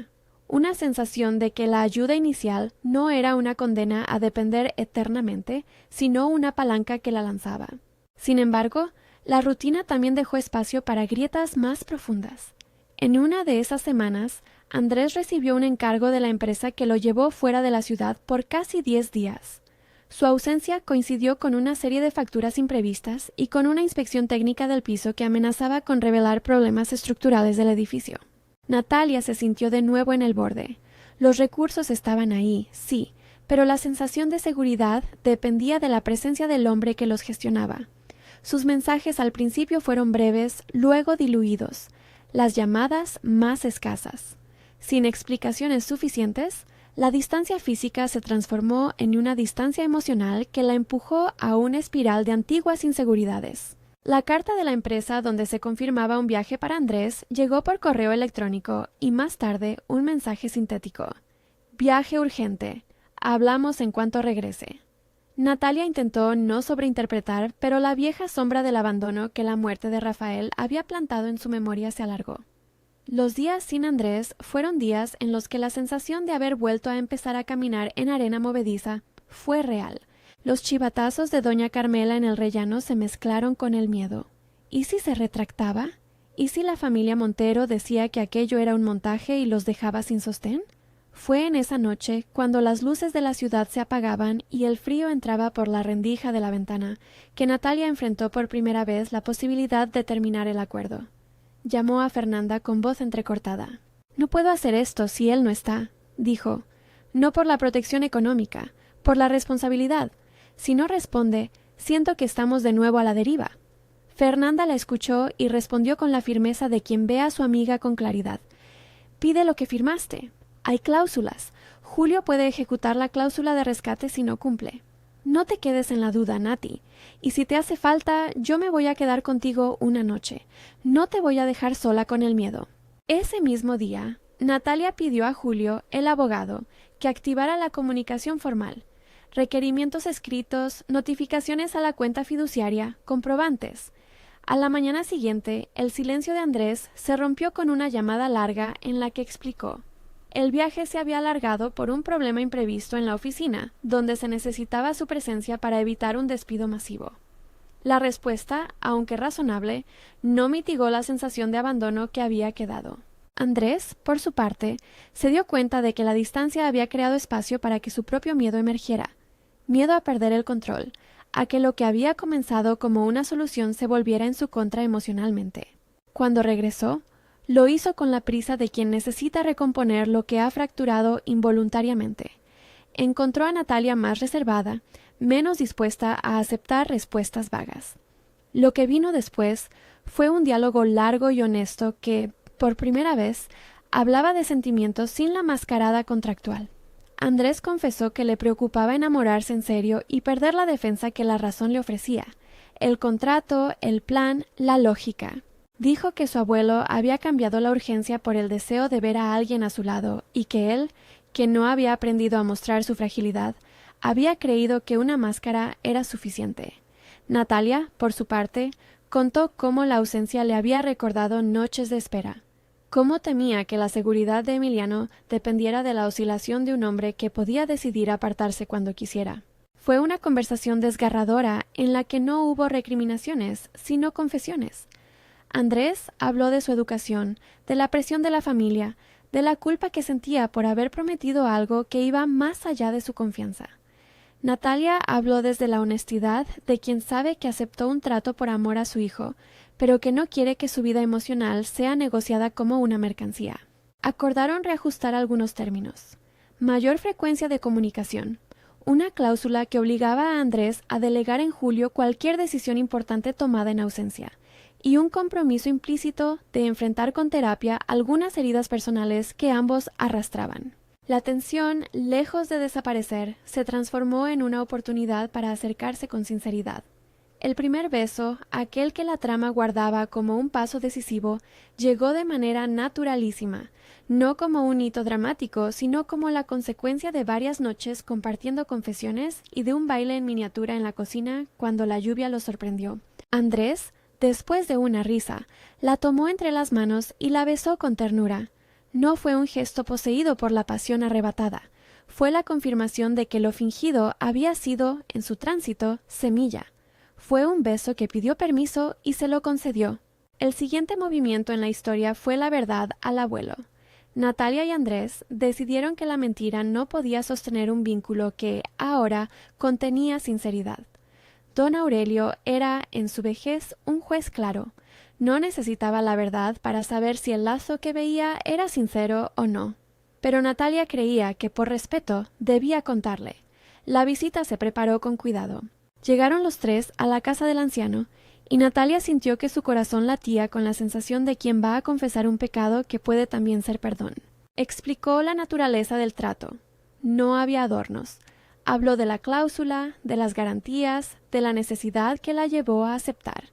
una sensación de que la ayuda inicial no era una condena a depender eternamente, sino una palanca que la lanzaba. Sin embargo, la rutina también dejó espacio para grietas más profundas. En una de esas semanas, Andrés recibió un encargo de la empresa que lo llevó fuera de la ciudad por casi 10 días. Su ausencia coincidió con una serie de facturas imprevistas y con una inspección técnica del piso que amenazaba con revelar problemas estructurales del edificio. Natalia se sintió de nuevo en el borde. Los recursos estaban ahí, sí, pero la sensación de seguridad dependía de la presencia del hombre que los gestionaba. Sus mensajes al principio fueron breves, luego diluidos, las llamadas más escasas. Sin explicaciones suficientes, la distancia física se transformó en una distancia emocional que la empujó a una espiral de antiguas inseguridades. La carta de la empresa donde se confirmaba un viaje para Andrés llegó por correo electrónico y más tarde un mensaje sintético. Viaje urgente. Hablamos en cuanto regrese. Natalia intentó no sobreinterpretar, pero la vieja sombra del abandono que la muerte de Rafael había plantado en su memoria se alargó. Los días sin Andrés fueron días en los que la sensación de haber vuelto a empezar a caminar en arena movediza fue real. Los chivatazos de doña Carmela en el rellano se mezclaron con el miedo. ¿Y si se retractaba? ¿Y si la familia Montero decía que aquello era un montaje y los dejaba sin sostén? Fue en esa noche, cuando las luces de la ciudad se apagaban y el frío entraba por la rendija de la ventana, que Natalia enfrentó por primera vez la posibilidad de terminar el acuerdo. Llamó a Fernanda con voz entrecortada. «No puedo hacer esto si él no está», dijo. «No por la protección económica, por la responsabilidad. Si no responde, siento que estamos de nuevo a la deriva». Fernanda la escuchó y respondió con la firmeza de quien ve a su amiga con claridad. «Pide lo que firmaste. Hay cláusulas. Julio puede ejecutar la cláusula de rescate si no cumple. No te quedes en la duda, Nati. Y si te hace falta, yo me voy a quedar contigo una noche. No te voy a dejar sola con el miedo». Ese mismo día, Natalia pidió a Julio, el abogado, que activara la comunicación formal. Requerimientos escritos, notificaciones a la cuenta fiduciaria, comprobantes. A la mañana siguiente, el silencio de Andrés se rompió con una llamada larga en la que explicó. El viaje se había alargado por un problema imprevisto en la oficina, donde se necesitaba su presencia para evitar un despido masivo. La respuesta, aunque razonable, no mitigó la sensación de abandono que había quedado. Andrés, por su parte, se dio cuenta de que la distancia había creado espacio para que su propio miedo emergiera. Miedo a perder el control, a que lo que había comenzado como una solución se volviera en su contra emocionalmente. Cuando regresó, lo hizo con la prisa de quien necesita recomponer lo que ha fracturado involuntariamente. Encontró a Natalia más reservada, menos dispuesta a aceptar respuestas vagas. Lo que vino después fue un diálogo largo y honesto que, por primera vez, hablaba de sentimientos sin la mascarada contractual. Andrés confesó que le preocupaba enamorarse en serio y perder la defensa que la razón le ofrecía, el contrato, el plan, la lógica. Dijo que su abuelo había cambiado la urgencia por el deseo de ver a alguien a su lado y que él, que no había aprendido a mostrar su fragilidad, había creído que una máscara era suficiente. Natalia, por su parte, contó cómo la ausencia le había recordado noches de espera, cómo temía que la seguridad de Emiliano dependiera de la oscilación de un hombre que podía decidir apartarse cuando quisiera. Fue una conversación desgarradora en la que no hubo recriminaciones, sino confesiones. Andrés habló de su educación, de la presión de la familia, de la culpa que sentía por haber prometido algo que iba más allá de su confianza. Natalia habló desde la honestidad de quien sabe que aceptó un trato por amor a su hijo, pero que no quiere que su vida emocional sea negociada como una mercancía. Acordaron reajustar algunos términos. Mayor frecuencia de comunicación. Una cláusula que obligaba a Andrés a delegar en Julio cualquier decisión importante tomada en ausencia, y un compromiso implícito de enfrentar con terapia algunas heridas personales que ambos arrastraban. La tensión, lejos de desaparecer, se transformó en una oportunidad para acercarse con sinceridad. El primer beso, aquel que la trama guardaba como un paso decisivo, llegó de manera naturalísima, no como un hito dramático, sino como la consecuencia de varias noches compartiendo confesiones y de un baile en miniatura en la cocina cuando la lluvia los sorprendió. Andrés, después de una risa, la tomó entre las manos y la besó con ternura. No fue un gesto poseído por la pasión arrebatada, fue la confirmación de que lo fingido había sido, en su tránsito, semilla. Fue un beso que pidió permiso y se lo concedió. El siguiente movimiento en la historia fue la verdad al abuelo. Natalia y Andrés decidieron que la mentira no podía sostener un vínculo que, ahora, contenía sinceridad. Don Aurelio era, en su vejez, un juez claro. No necesitaba la verdad para saber si el lazo que veía era sincero o no. Pero Natalia creía que, por respeto, debía contarle. La visita se preparó con cuidado. Llegaron los tres a la casa del anciano, y Natalia sintió que su corazón latía con la sensación de quien va a confesar un pecado que puede también ser perdón. Explicó la naturaleza del trato. No había adornos. Habló de la cláusula, de las garantías, de la necesidad que la llevó a aceptar.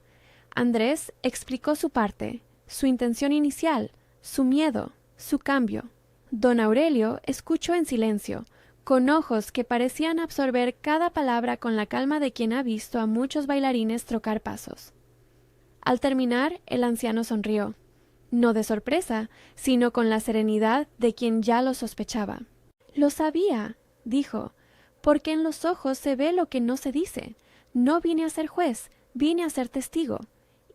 Andrés explicó su parte, su intención inicial, su miedo, su cambio. Don Aurelio escuchó en silencio, con ojos que parecían absorber cada palabra con la calma de quien ha visto a muchos bailarines trocar pasos. Al terminar, el anciano sonrió, no de sorpresa, sino con la serenidad de quien ya lo sospechaba. «Lo sabía», dijo, «porque en los ojos se ve lo que no se dice. No vine a ser juez, vine a ser testigo.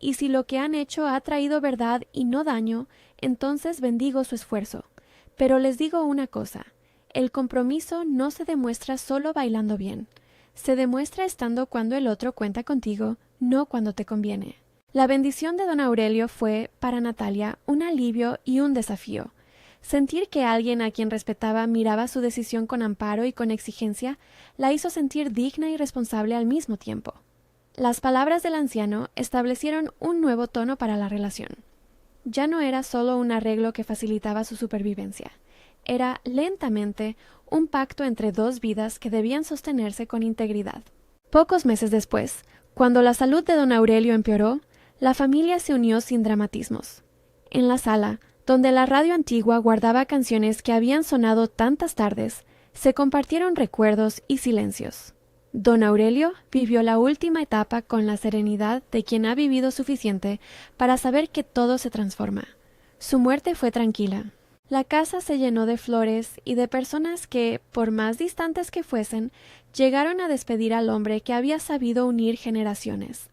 Y si lo que han hecho ha traído verdad y no daño, entonces bendigo su esfuerzo. Pero les digo una cosa. El compromiso no se demuestra solo bailando bien. Se demuestra estando cuando el otro cuenta contigo, no cuando te conviene». La bendición de don Aurelio fue, para Natalia, un alivio y un desafío. Sentir que alguien a quien respetaba miraba su decisión con amparo y con exigencia la hizo sentir digna y responsable al mismo tiempo. Las palabras del anciano establecieron un nuevo tono para la relación. Ya no era solo un arreglo que facilitaba su supervivencia. Era, lentamente, un pacto entre dos vidas que debían sostenerse con integridad. Pocos meses después, cuando la salud de don Aurelio empeoró, la familia se unió sin dramatismos. En la sala, donde la radio antigua guardaba canciones que habían sonado tantas tardes, se compartieron recuerdos y silencios. Don Aurelio vivió la última etapa con la serenidad de quien ha vivido suficiente para saber que todo se transforma. Su muerte fue tranquila. La casa se llenó de flores y de personas que, por más distantes que fuesen, llegaron a despedir al hombre que había sabido unir generaciones.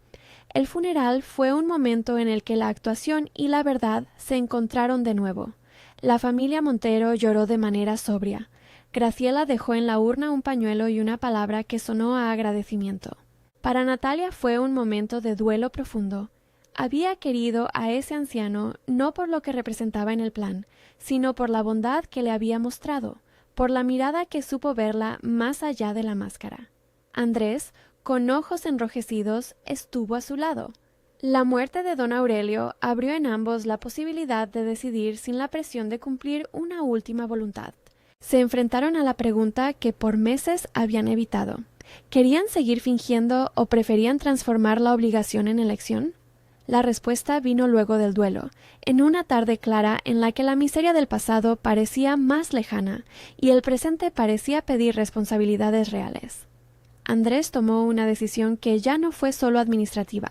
El funeral fue un momento en el que la actuación y la verdad se encontraron de nuevo. La familia Montero lloró de manera sobria. Graciela dejó en la urna un pañuelo y una palabra que sonó a agradecimiento. Para Natalia fue un momento de duelo profundo. Había querido a ese anciano no por lo que representaba en el plan, sino por la bondad que le había mostrado, por la mirada que supo verla más allá de la máscara. Andrés, con ojos enrojecidos, estuvo a su lado. La muerte de don Aurelio abrió en ambos la posibilidad de decidir sin la presión de cumplir una última voluntad. Se enfrentaron a la pregunta que por meses habían evitado. ¿Querían seguir fingiendo o preferían transformar la obligación en elección? La respuesta vino luego del duelo, en una tarde clara en la que la miseria del pasado parecía más lejana y el presente parecía pedir responsabilidades reales. Andrés tomó una decisión que ya no fue solo administrativa.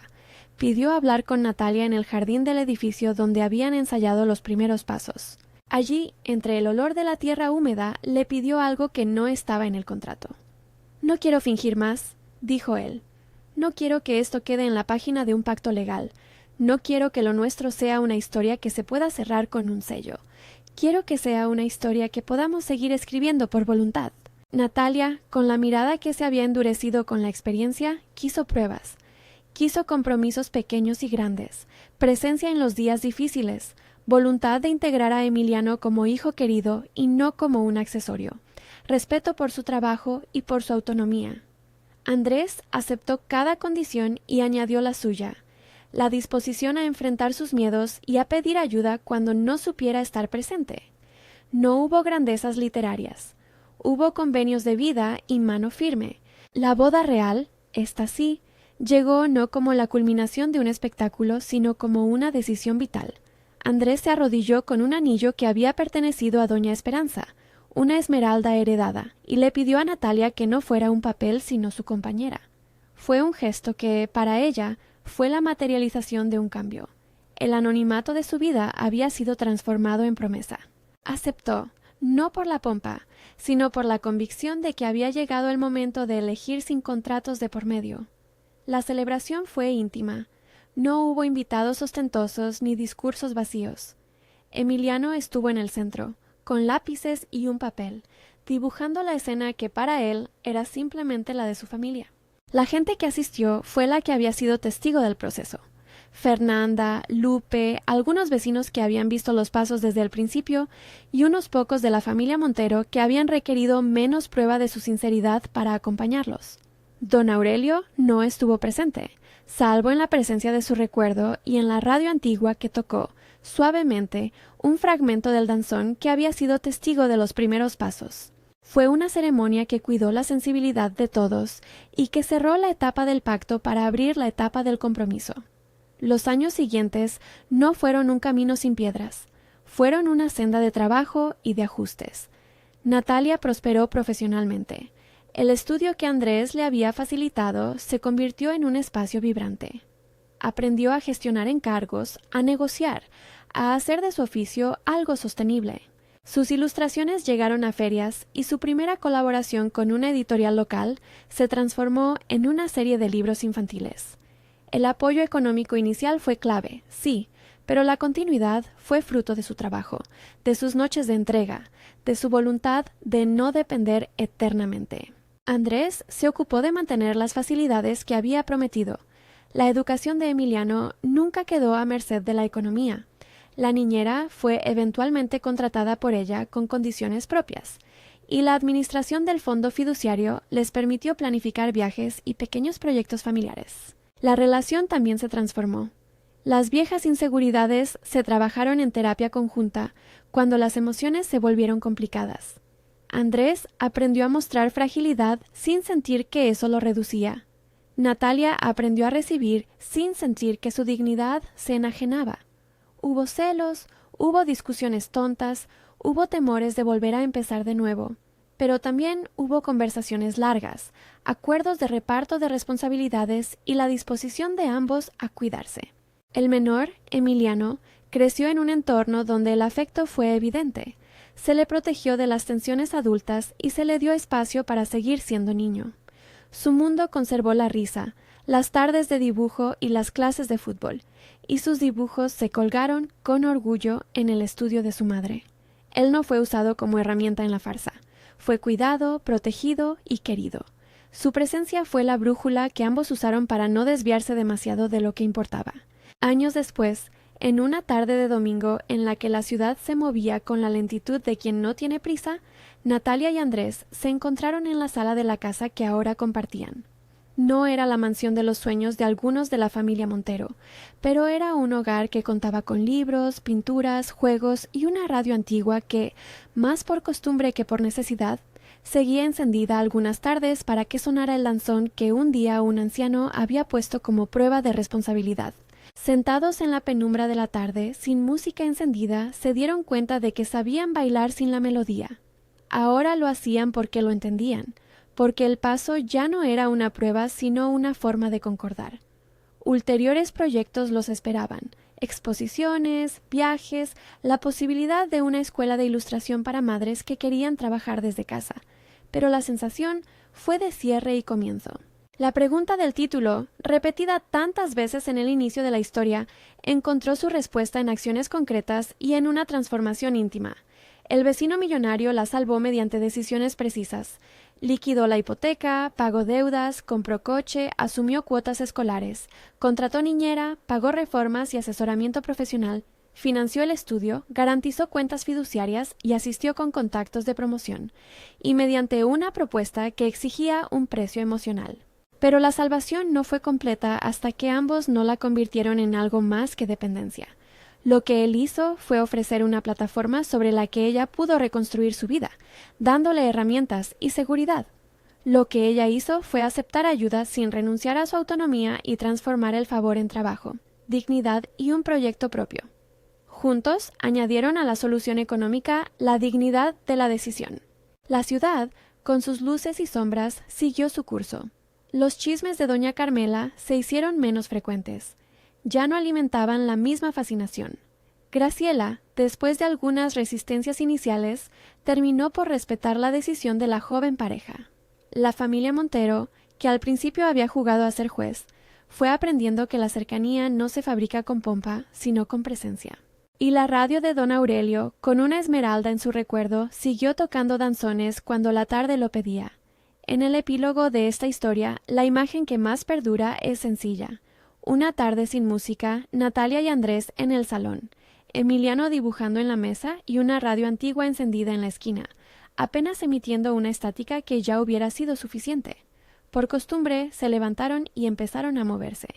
Pidió hablar con Natalia en el jardín del edificio donde habían ensayado los primeros pasos. Allí, entre el olor de la tierra húmeda, le pidió algo que no estaba en el contrato. «No quiero fingir más», dijo él. «No quiero que esto quede en la página de un pacto legal. No quiero que lo nuestro sea una historia que se pueda cerrar con un sello. Quiero que sea una historia que podamos seguir escribiendo por voluntad». Natalia, con la mirada que se había endurecido con la experiencia, quiso pruebas. Quiso compromisos pequeños y grandes, presencia en los días difíciles, voluntad de integrar a Emiliano como hijo querido y no como un accesorio. respeto por su trabajo y por su autonomía. Andrés aceptó cada condición y añadió la suya, la disposición a enfrentar sus miedos y a pedir ayuda cuando no supiera estar presente. No hubo grandezas literarias. Hubo convenios de vida y mano firme. La boda real, esta sí, llegó no como la culminación de un espectáculo, sino como una decisión vital. Andrés se arrodilló con un anillo que había pertenecido a doña Esperanza, una esmeralda heredada, y le pidió a Natalia que no fuera un papel sino su compañera. Fue un gesto que, para ella, fue la materialización de un cambio. El anonimato de su vida había sido transformado en promesa. Aceptó, no por la pompa, sino por la convicción de que había llegado el momento de elegir sin contratos de por medio. La celebración fue íntima. No hubo invitados ostentosos ni discursos vacíos. Emiliano estuvo en el centro, con lápices y un papel, dibujando la escena que para él era simplemente la de su familia. La gente que asistió fue la que había sido testigo del proceso. Fernanda, Lupe, algunos vecinos que habían visto los pasos desde el principio y unos pocos de la familia Montero que habían requerido menos prueba de su sinceridad para acompañarlos. Don Aurelio no estuvo presente, salvo en la presencia de su recuerdo y en la radio antigua que tocó, suavemente, un fragmento del danzón que había sido testigo de los primeros pasos. Fue una ceremonia que cuidó la sensibilidad de todos y que cerró la etapa del pacto para abrir la etapa del compromiso. Los años siguientes no fueron un camino sin piedras, fueron una senda de trabajo y de ajustes. Natalia prosperó profesionalmente. El estudio que Andrés le había facilitado se convirtió en un espacio vibrante. Aprendió a gestionar encargos, a negociar, a hacer de su oficio algo sostenible. Sus ilustraciones llegaron a ferias y su primera colaboración con una editorial local se transformó en una serie de libros infantiles. El apoyo económico inicial fue clave, sí, pero la continuidad fue fruto de su trabajo, de sus noches de entrega, de su voluntad de no depender eternamente. Andrés se ocupó de mantener las facilidades que había prometido. La educación de Emiliano nunca quedó a merced de la economía. La niñera fue eventualmente contratada por ella con condiciones propias, y la administración del fondo fiduciario les permitió planificar viajes y pequeños proyectos familiares. La relación también se transformó. Las viejas inseguridades se trabajaron en terapia conjunta cuando las emociones se volvieron complicadas. Andrés aprendió a mostrar fragilidad sin sentir que eso lo reducía. Natalia aprendió a recibir sin sentir que su dignidad se enajenaba. Hubo celos, hubo discusiones tontas, hubo temores de volver a empezar de nuevo, pero también hubo conversaciones largas, acuerdos de reparto de responsabilidades y la disposición de ambos a cuidarse. El menor, Emiliano, creció en un entorno donde el afecto fue evidente. Se le protegió de las tensiones adultas y se le dio espacio para seguir siendo niño. Su mundo conservó la risa, las tardes de dibujo y las clases de fútbol, y sus dibujos se colgaron con orgullo en el estudio de su madre. Él no fue usado como herramienta en la farsa. Fue cuidado, protegido y querido. Su presencia fue la brújula que ambos usaron para no desviarse demasiado de lo que importaba. Años después, en una tarde de domingo en la que la ciudad se movía con la lentitud de quien no tiene prisa, Natalia y Andrés se encontraron en la sala de la casa que ahora compartían. No era la mansión de los sueños de algunos de la familia Montero, pero era un hogar que contaba con libros, pinturas, juegos y una radio antigua que, más por costumbre que por necesidad, seguía encendida algunas tardes para que sonara el danzón que un día un anciano había puesto como prueba de responsabilidad. Sentados en la penumbra de la tarde, sin música encendida, se dieron cuenta de que sabían bailar sin la melodía. Ahora lo hacían porque lo entendían, porque el paso ya no era una prueba sino una forma de concordar. Ulteriores proyectos los esperaban, exposiciones, viajes, la posibilidad de una escuela de ilustración para madres que querían trabajar desde casa, pero la sensación fue de cierre y comienzo. La pregunta del título, repetida tantas veces en el inicio de la historia, encontró su respuesta en acciones concretas y en una transformación íntima. El vecino millonario la salvó mediante decisiones precisas. Liquidó la hipoteca, pagó deudas, compró coche, asumió cuotas escolares, contrató niñera, pagó reformas y asesoramiento profesional, financió el estudio, garantizó cuentas fiduciarias y asistió con contactos de promoción, y mediante una propuesta que exigía un precio emocional. Pero la salvación no fue completa hasta que ambos no la convirtieron en algo más que dependencia. Lo que él hizo fue ofrecer una plataforma sobre la que ella pudo reconstruir su vida, dándole herramientas y seguridad. Lo que ella hizo fue aceptar ayuda sin renunciar a su autonomía y transformar el favor en trabajo, dignidad y un proyecto propio. Juntos añadieron a la solución económica la dignidad de la decisión. La ciudad, con sus luces y sombras, siguió su curso. Los chismes de doña Carmela se hicieron menos frecuentes. Ya no alimentaban la misma fascinación. Graciela, después de algunas resistencias iniciales, terminó por respetar la decisión de la joven pareja. La familia Montero, que al principio había jugado a ser juez, fue aprendiendo que la cercanía no se fabrica con pompa, sino con presencia. Y la radio de don Aurelio, con una esmeralda en su recuerdo, siguió tocando danzones cuando la tarde lo pedía. En el epílogo de esta historia, la imagen que más perdura es sencilla. Una tarde sin música, Natalia y Andrés en el salón, Emiliano dibujando en la mesa y una radio antigua encendida en la esquina, apenas emitiendo una estática que ya hubiera sido suficiente. Por costumbre, se levantaron y empezaron a moverse.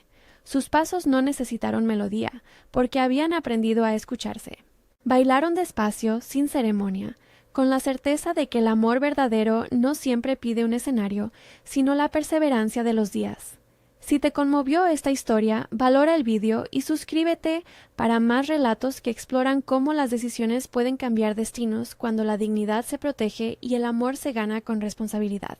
Sus pasos no necesitaron melodía, porque habían aprendido a escucharse. Bailaron despacio, sin ceremonia, con la certeza de que el amor verdadero no siempre pide un escenario, sino la perseverancia de los días. Si te conmovió esta historia, valora el vídeo y suscríbete para más relatos que exploran cómo las decisiones pueden cambiar destinos cuando la dignidad se protege y el amor se gana con responsabilidad.